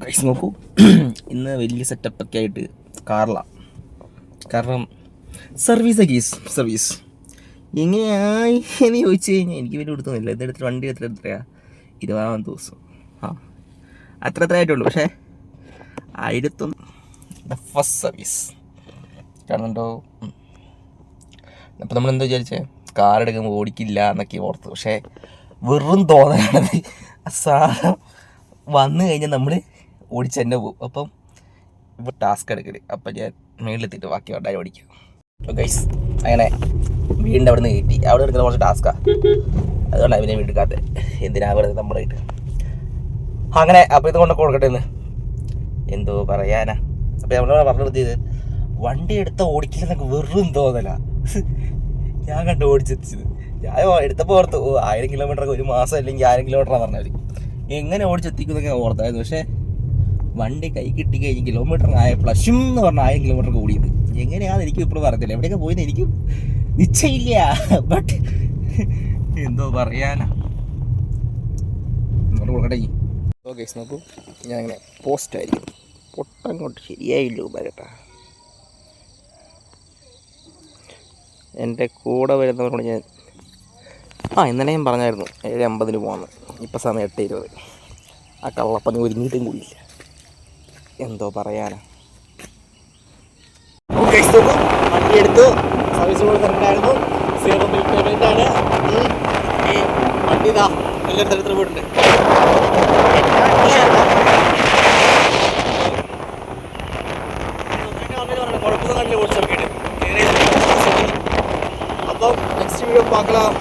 Guys നോക്കൂ, ഇന്ന് വലിയ സെറ്റപ്പൊക്കെ ആയിട്ട് കാറിലാണ്. കാരണം സർവീസ് എങ്ങനെയായി എന്ന് ചോദിച്ചു കഴിഞ്ഞാൽ എനിക്ക് വലിയ കൊടുത്തൊന്നുമില്ല. ഇതെടുത്തിട്ട് വണ്ടി എത്രയാ 20 ദിവസം അത്ര ആയിട്ടുള്ളൂ. പക്ഷേ 1000 ഫസ്റ്റ് സർവീസ് കാണുന്നുണ്ടോ? അപ്പം നമ്മളെന്താ വിചാരിച്ചേ, കാർ എടുക്കുമ്പോൾ ഓടിക്കില്ല എന്നൊക്കെ ഓർത്തു. പക്ഷേ വെറും തോന്നലാണത്. സാധനം വന്നു കഴിഞ്ഞാൽ നമ്മൾ ഓടിച്ച് തന്നെ പോകും. അപ്പം ഇപ്പോൾ ടാസ്ക് എടുക്കല്. അപ്പം ഞാൻ മേളിലെത്തിയിട്ട് ബാക്കി ഉണ്ടായി ഓടിക്കാം. ഗൈസ് അങ്ങനെ വീടിൻ്റെ അവിടെ നിന്ന് കയറ്റി. അവിടെ എടുക്കുന്ന കുറച്ച് ടാസ്ക്കാണ്, അതുകൊണ്ടാണ് പിന്നെ വീട്ടിൽ എന്തിനാ വെറുതെ നമ്മളായിട്ട് അങ്ങനെ. അപ്പോൾ ഇത് കൊണ്ടൊക്കെ കൊടുക്കട്ടെ എന്ന് എന്തോ പറയാനാ. അപ്പോൾ നമ്മളോട് പറഞ്ഞു നിർത്തിയത് വണ്ടി എടുത്ത ഓടിക്കില്ലെന്നൊക്കെ വെറും തോന്നല. ഞാൻ കണ്ട് ഓടിച്ചെത്തിച്ചത്. ഞാൻ എടുത്തപ്പോൾ ഓർത്തു 1000 കിലോമീറ്ററൊക്കെ ഒരു മാസം അല്ലെങ്കിൽ 1000 കിലോമീറ്ററാണ് പറഞ്ഞാൽ എങ്ങനെ ഓടിച്ചെത്തിക്കുന്നൊക്കെ ഓർത്തായിരുന്നു. പക്ഷേ വണ്ടി കൈ കിട്ടി കഴിഞ്ഞ് കിലോമീറ്റർ ആയ പ്ലഷും എന്ന് പറഞ്ഞാൽ 1000 കിലോമീറ്റർ ഓടിയത് എങ്ങനെയാണെന്ന് എനിക്ക് ഇപ്പോഴും പറഞ്ഞില്ല. എവിടെയൊക്കെ പോയെന്ന് എനിക്ക് നിശ്ചയില്ല. ബട്ട് എന്തോ പറയാനാ. ഇങ്ങോട്ട് കൊടുക്കട്ടെ. ഓക്കെ നോക്കൂ, ഞാൻ അങ്ങനെ പോസ്റ്റായിരിക്കും പൊട്ടങ്ങോട്ട് ശരിയായില്ലോ വരട്ടാ. എൻ്റെ കൂടെ വരുന്നവരോട് ഞാൻ ഇന്നലെ ഞാൻ പറഞ്ഞായിരുന്നു 7:50 പോകാമെന്ന്. ഇപ്പം സമയം 8:20. ആ കള്ളപ്പന്നി ഒരുങ്ങിയിട്ടും കൂടിയില്ല. എന്തോ പറയാനാ. വണ്ടി എടുത്തു, സർവീസ് കൊടുത്തിട്ടുണ്ടായിരുന്നു. 0 ബിൽ പേയ്മെൻ്റ് ആണ്. വണ്ടി ഇതാ എല്ലാ തരത്തിലും പോയിട്ടുണ്ട്. കുഴപ്പമൊന്നും കണ്ടില്ല ഓടിച്ചു നോക്കിയിട്ട്. അപ്പം നെക്സ്റ്റ് വീഡിയോ பார்க்கலாம்.